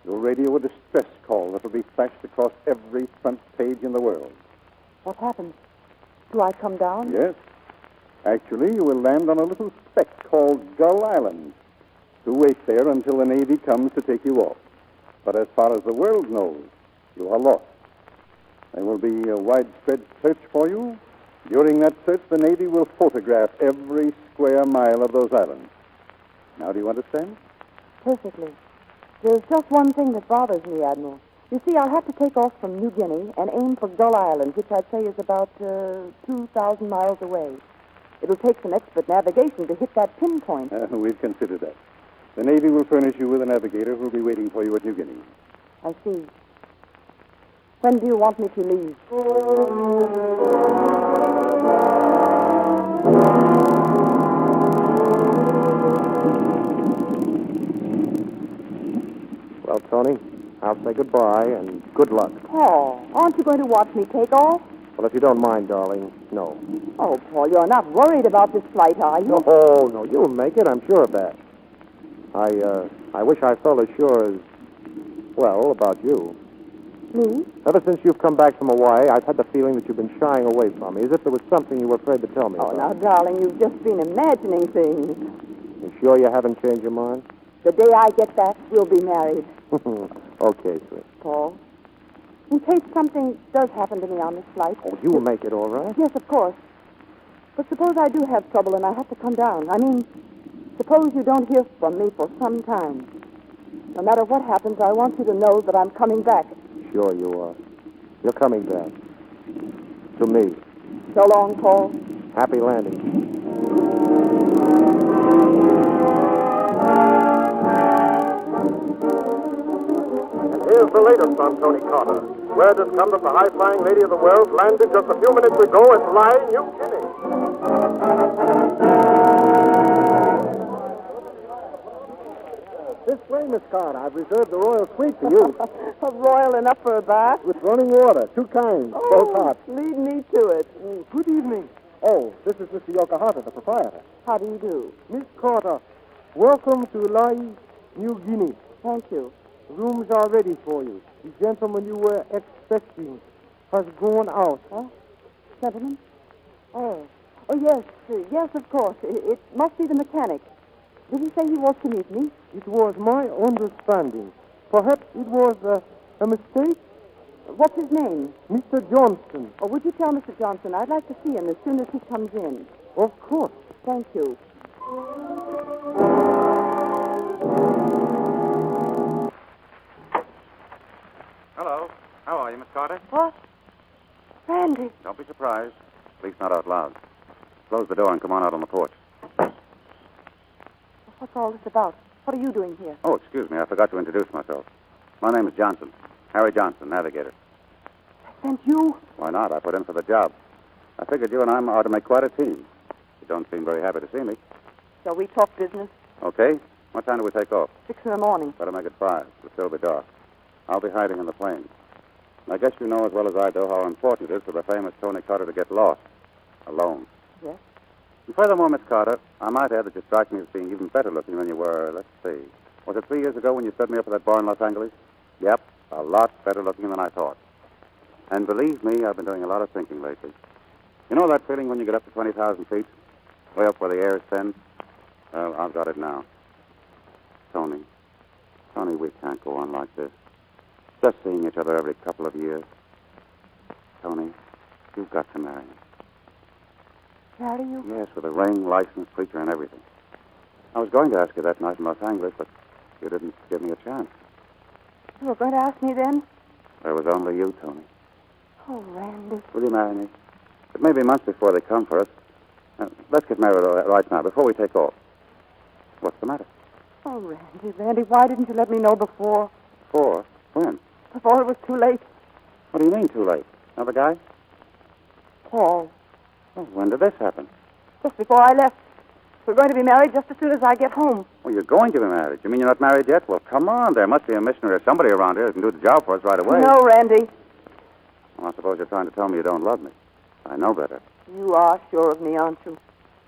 You'll radio a distress call that will be flashed across every front page in the world. What happens? Do I come down? Yes. Actually, you will land on a little speck called Gull Island. To wait there until the Navy comes to take you off. But as far as the world knows, you are lost. There will be a widespread search for you. During that search, the Navy will photograph every square mile of those islands. Now, do you understand? Perfectly. There's just one thing that bothers me, Admiral. You see, I'll have to take off from New Guinea and aim for Gull Island, which I'd say is about 2,000 miles away. It'll take some expert navigation to hit that pinpoint. We've considered that. The Navy will furnish you with a navigator who'll be waiting for you at New Guinea. I see. When do you want me to leave? Well, Tony, I'll say goodbye and good luck. Paul, aren't you going to watch me take off? Well, if you don't mind, darling, no. Oh, Paul, you're not worried about this flight, are you? No, you'll make it. I'm sure of that. I wish I felt as sure as, well, about you. Me? Ever since you've come back from Hawaii, I've had the feeling that you've been shying away from me, as if there was something you were afraid to tell me Oh, about. now, darling, you've just been imagining things. You sure you haven't changed your mind? The day I get back, we'll be married. Okay, sweet. Paul, in case something does happen to me on this flight... Oh, you will make it all right? Yes, of course. But suppose I do have trouble and I have to come down. I mean, suppose you don't hear from me for some time. No matter what happens, I want you to know that I'm coming back. Sure you are. You're coming back. To me. So long, Paul. Happy landing. Here's the latest on Tonie Carter. Word has come that the high-flying lady of the world landed just a few minutes ago at Lae, New Guinea. This way, Miss Carter. I've reserved the royal suite for you. Royal enough for a bath? With running water, 2 kinds, both hot. Lead me to it. Good evening. Oh, this is Mr. Yokohata, the proprietor. How do you do? Miss Carter, welcome to Lae, New Guinea. Thank you. Rooms are ready for you. The gentleman you were expecting has gone out. Huh? Gentlemen? Oh, yes. Yes, of course. It must be the mechanic. Did he say he was to meet me? It was my understanding. Perhaps it was a mistake? What's his name? Mr. Johnston. Oh, would you tell Mr. Johnson I'd like to see him as soon as he comes in? Of course. Thank you. Hello. How are you, Miss Carter? What? Randy. Don't be surprised. At least not out loud. Close the door and come on out on the porch. What's all this about? What are you doing here? Oh, excuse me. I forgot to introduce myself. My name is Johnson. Harry Johnson, navigator. And you? Why not? I put in for the job. I figured you and I ought to make quite a team. You don't seem very happy to see me. Shall we talk business? Okay. What time do we take off? 6 in the morning. Better make it 5. It'll still be dark. I'll be hiding in the plane. I guess you know as well as I do how important it is for the famous Tonie Carter to get lost. Alone. Yes? And furthermore, Miss Carter, I might add that you strike me as being even better looking than you were, let's see. Was it 3 years ago when you stood me up at that bar in Los Angeles? Yep. A lot better looking than I thought. And believe me, I've been doing a lot of thinking lately. You know that feeling when you get up to 20,000 feet? Way up where the air is thin? Well, I've got it now. Tony, we can't go on like this. Just seeing each other every couple of years. Tony, you've got to marry me. Marry you? Yes, with a ring, license, preacher, and everything. I was going to ask you that night in Los Angeles, but you didn't give me a chance. You were going to ask me then? There was only you, Tony. Oh, Randy. Will you marry me? It may be months before they come for us. Let's get married right now, before we take off. What's the matter? Oh, Randy, why didn't you let me know before? Before? When? Before it was too late. What do you mean, too late? Another guy? Paul. Oh, when did this happen? Just before I left. We're going to be married just as soon as I get home. Oh, you're going to be married? You mean you're not married yet? Well, come on. There must be a missionary or somebody around here who can do the job for us right away. No, Randy. Well, I suppose you're trying to tell me you don't love me. I know better. You are sure of me, aren't you?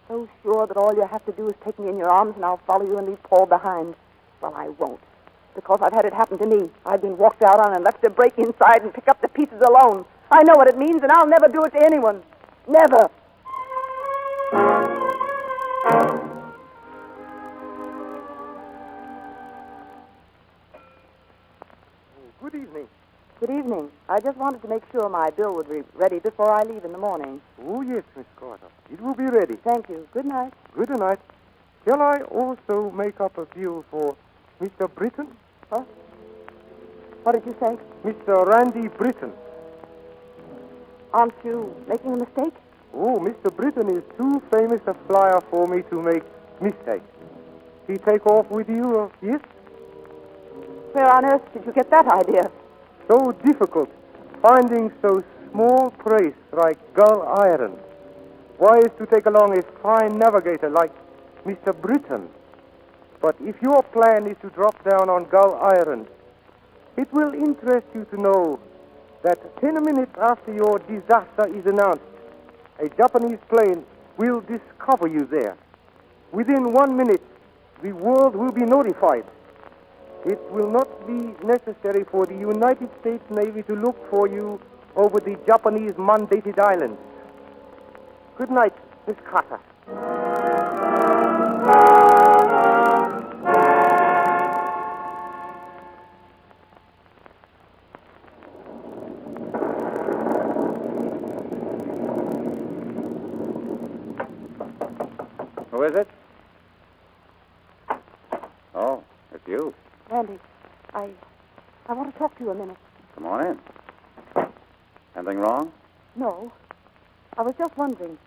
So sure that all you have to do is take me in your arms and I'll follow you and leave Paul behind. Well, I won't. Because I've had it happen to me. I've been walked out on and left to break inside and pick up the pieces alone. I know what it means, and I'll never do it to anyone. Never. Good evening. Good evening. I just wanted to make sure my bill would be ready before I leave in the morning. Oh, yes, Miss Carter. It will be ready. Thank you. Good night. Good night. Shall I also make up a bill for Mr. Britton? Huh? What did you say? Mr. Randy Britton. Aren't you making a mistake? Oh, Mr. Britton is too famous a flyer for me to make mistakes. He take off with you, yes? Where on earth did you get that idea? So difficult, finding so small place like Gull Island. Why is to take along a fine navigator like Mr. Britton? But if your plan is to drop down on Gull Island, it will interest you to know that 10 minutes after your disaster is announced, a Japanese plane will discover you there. Within 1 minute, the world will be notified. It will not be necessary for the United States Navy to look for you over the Japanese mandated islands. Good night, Miss Carter. Who is it? Oh, it's you. Randy, I want to talk to you a minute. Come on in. Anything wrong? No. I was just wondering.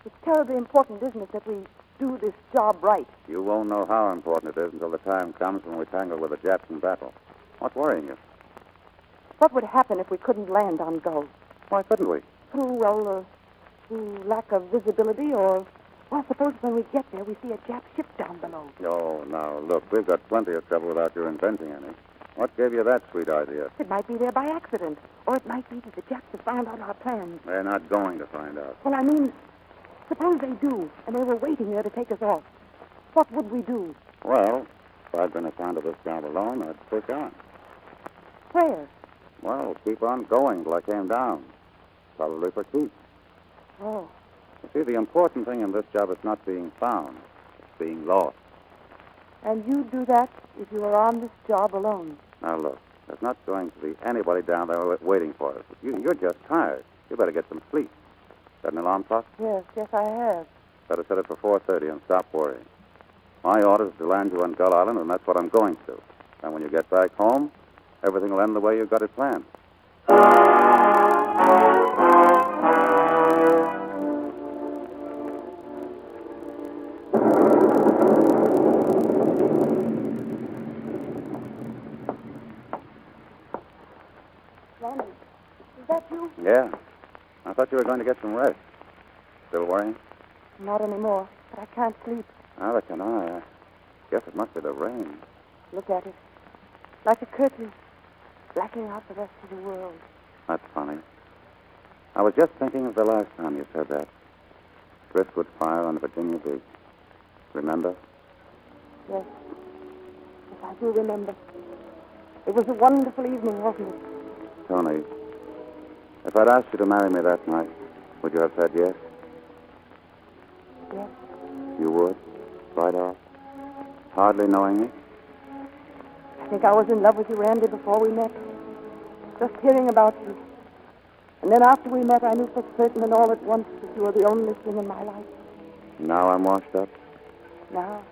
It's terribly important, isn't it, that we do this job right? You won't know how important it is until the time comes when we tangle with the Japs in battle. What's worrying you? What would happen if we couldn't land on Gull? Why couldn't we? Through lack of visibility or... Well, suppose when we get there, we see a Jap ship down below. Oh, now, look, we've got plenty of trouble without your inventing any. What gave you that sweet idea? It might be there by accident. Or it might be that the Japs have found out our plans. They're not going to find out. Well, I mean, suppose they do, and they were waiting there to take us off. What would we do? Well, if I'd been assigned to this job alone, I'd push on. Where? Well, keep on going till I came down. Probably for keeps. Oh. You see, the important thing in this job is not being found. It's being lost. And you'd do that if you were on this job alone. Now, look, there's not going to be anybody down there waiting for us. You're just tired. You better get some sleep. Got an alarm clock? Yes, I have. Better set it for 4:30 and stop worrying. My order is to land you on Gull Island, and that's what I'm going to. And when you get back home, everything will end the way you've got it planned. Randy, is that you? Yeah. I thought you were going to get some rest. Still worrying? Not anymore, but I can't sleep. Neither can I. I guess it must be the rain. Look at it. Like a curtain, blacking out the rest of the world. That's funny. I was just thinking of the last time you said that. Driftwood fire on the Virginia beach. Remember? Yes. Yes, I do remember. It was a wonderful evening, wasn't it? Tony, if I'd asked you to marry me that night, would you have said yes? Yes. You would? Right off? Hardly knowing it? I think I was in love with you, Randy, before we met. Just hearing about you. And then after we met, I knew for certain and all at once that you were the only thing in my life. Now I'm washed up? Now.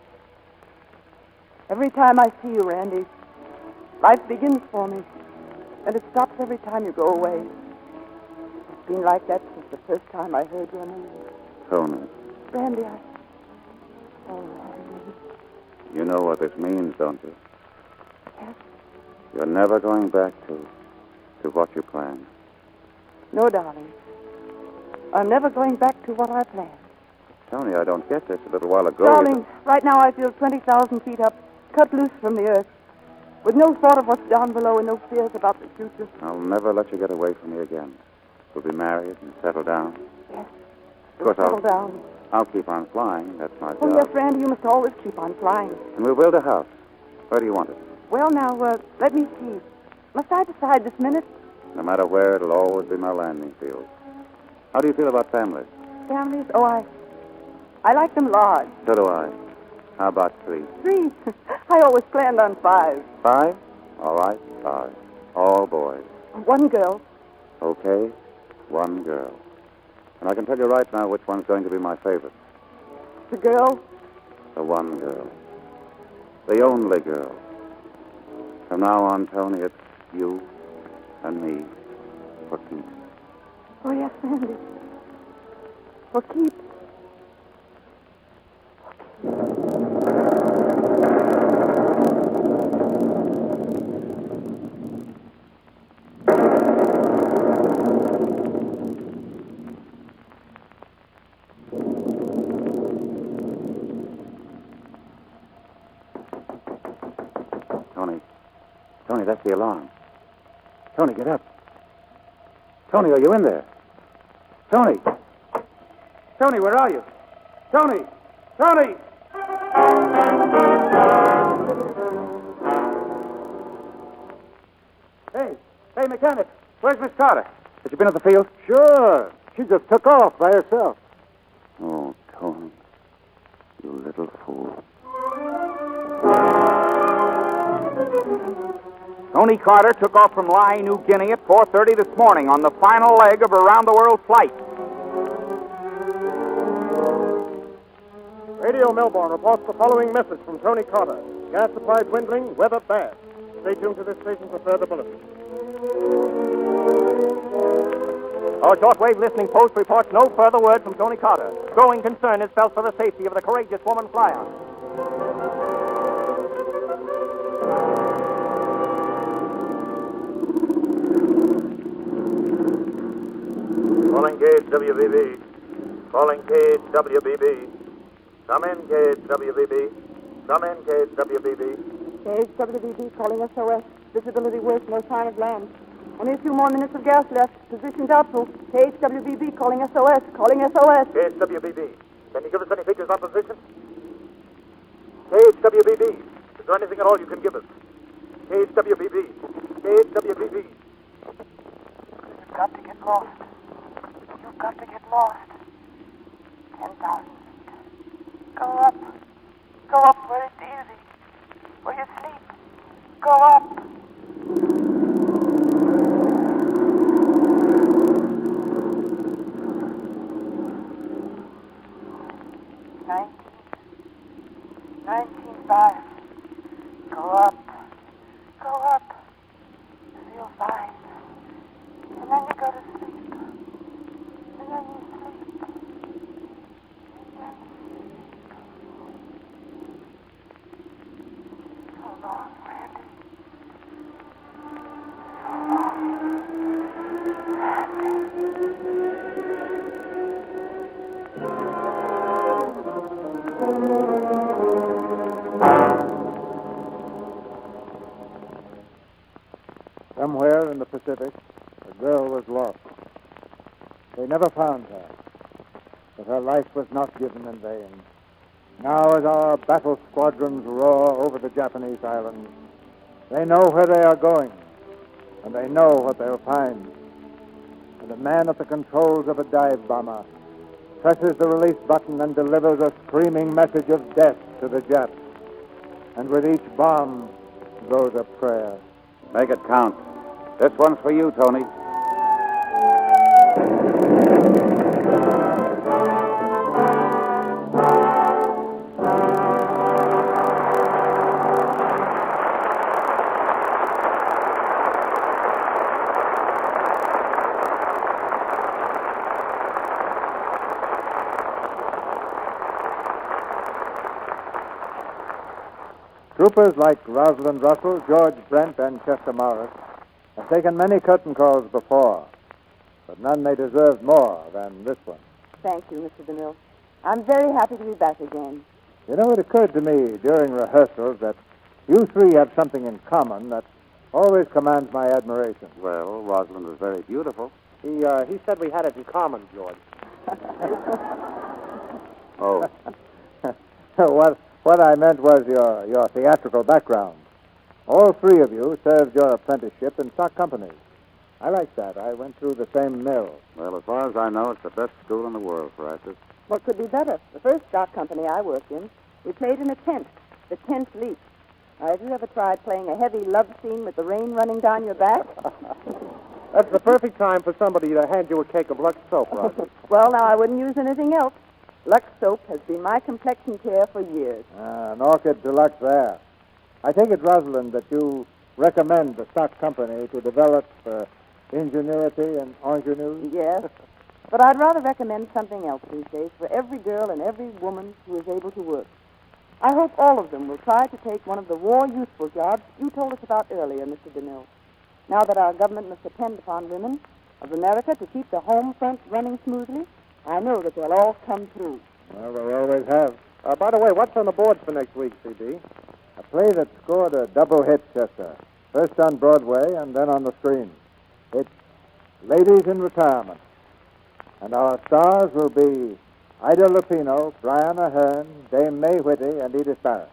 Every time I see you, Randy, life begins for me. And it stops every time you go away. It's been like that since the first time I heard your name. Tony. Randy, Oh, Randy. You know what this means, don't you? Yes. You're never going back to what you planned. No, darling. I'm never going back to what I planned. Tony, I don't get this. A little while ago... Darling, right now I feel 20,000 feet up, cut loose from the earth, with no thought of what's down below and no fears about the future. I'll never let you get away from me again. We'll be married and settle down. Yes. Of course, settle down. I'll keep on flying. That's my job. Oh, yes, Randy, you must always keep on flying. And we'll build a house. Where do you want it? Well, now, let me see. Must I decide this minute? No matter where, it'll always be my landing field. How do you feel about families? Families? Oh, I like them large. So do I. How about 3? 3? I always planned on 5. 5? All right, 5. All boys. 1 girl. Okay, 1 girl. And I can tell you right now which one's going to be my favorite. The girl? The 1 girl. The only girl. From now on, Tony, it's you and me for keeps. Oh, yes, Randy. For keeps. Tony, that's the alarm. Tony, get up. Tony, are you in there? Tony! Tony, where are you? Tony! Tony! Hey, mechanic. Where's Miss Carter? Has she been at the field? Sure. She just took off by herself. Oh, Tony. You little fool. Tonie Carter took off from Lae, New Guinea at 4:30 this morning on the final leg of her round-the-world flight. Radio Melbourne reports the following message from Tonie Carter. Gas supply dwindling, weather bad. Stay tuned to this station for further bulletins. Our shortwave listening post reports no further word from Tonie Carter. Growing concern is felt for the safety of the courageous woman flyer. Calling gauge WBB. Calling gauge WBB. Come in, gauge WBB. Come in, gauge WBB. Gauge WBB calling SOS. Visibility worse, no sign of land. Only a few more minutes of gas left. Position doubtful. Gauge WBB calling SOS. Calling SOS. Gauge WBB. Can you give us any figures on position? Gauge WBB. Is there anything at all you can give us? Gauge WBB. Gauge WBB. You've got to get lost. You've got to get lost. 10,000 feet. Go up. Go up where it's easy. Where you sleep. Go up. $19.5. Go up. Go up. Feel fine. And then you go to sleep. And then you sleep. And then sleep. So long, Randy. So long. Somewhere in the Pacific, a girl was lost. They never found her, but her life was not given in vain. Now, as our battle squadrons roar over the Japanese islands, they know where they are going, and they know what they'll find. And a man at the controls of a dive bomber presses the release button and delivers a screaming message of death to the Japs. And with each bomb goes a prayer. Make it count. This one's for you, Tony. Troopers like Rosalind Russell, George Brent, and Chester Morris have taken many curtain calls before, but none they deserved more than this one. Thank you, Mr. DeMille. I'm very happy to be back again. You know, it occurred to me during rehearsals that you three have something in common that always commands my admiration. Well, Rosalind was very beautiful. He said we had it in common, George. Oh. What I meant was your theatrical background. All three of you served your apprenticeship in stock companies. I like that. I went through the same mill. Well, as far as I know, it's the best school in the world for actors. What could be better? The first stock company I worked in, we played in a tent, the tent leap. Have you ever tried playing a heavy love scene with the rain running down your back? That's the perfect time for somebody to hand you a cake of Lux soap, Roger. Well, now, I wouldn't use anything else. Lux soap has been my complexion care for years. An orchid deluxe there. I take it, Rosalind, that you recommend the stock company to develop ingenuity and ingenue? Yes. But I'd rather recommend something else these days for every girl and every woman who is able to work. I hope all of them will try to take one of the war useful jobs you told us about earlier, Mr. DeMille. Now that our government must depend upon women of America to keep the home front running smoothly, I know that they'll all come through. Well, they always have. By the way, what's on the boards for next week, C.B.? A play that scored a double hit, Chester. First on Broadway and then on the screen. It's Ladies in Retirement. And our stars will be Ida Lupino, Brian Ahern, Dame May Whitty, and Edith Barrett.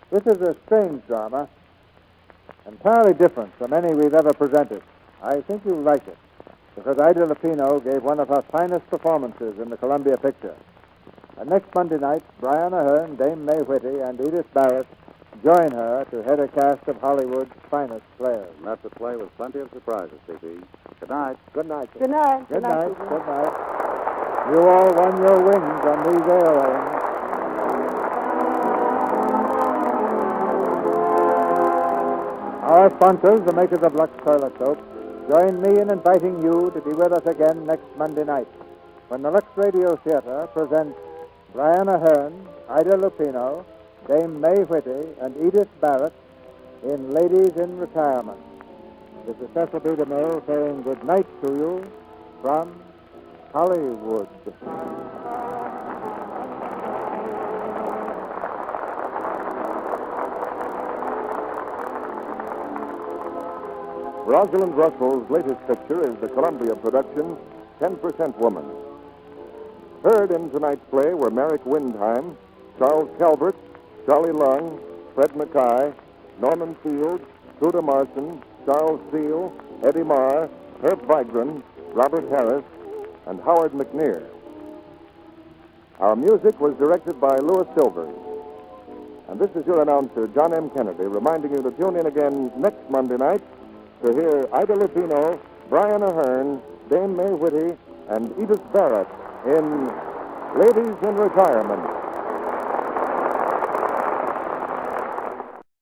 This is a strange drama, entirely different from any we've ever presented. I think you'll like it, because Ida Lupino gave one of her finest performances in the Columbia picture. And next Monday night, Brian Ahern, Dame May Whitty, and Edith Barrett join her to head a cast of Hollywood's finest players. And that's a play with plenty of surprises, C.B. Good night. Good night. Good night. Good night. Good night. You all won your wings on these airlanes. Our sponsors, the makers of Lux Toilet Soap, join me in inviting you to be with us again next Monday night when the Lux Radio Theatre presents Brian Ahern, Ida Lupino, Dame May Whitty, and Edith Barrett in Ladies in Retirement. This is Cecil B. DeMille saying good night to you from Hollywood. Rosalind Russell's latest picture is the Columbia production, 10% Woman. Heard in tonight's play were Merrick Windheim, Charles Calvert, Charlie Lung, Fred Mackay, Norman Field, Truda Marson, Charles Steele, Eddie Marr, Herb Vigran, Robert Harris, and Howard McNear. Our music was directed by Louis Silvers. And this is your announcer, John M. Kennedy, reminding you to tune in again next Monday night to hear Ida Lupino, Brian Ahern, Dame May Whitty, and Edith Barrett in Ladies in Retirement.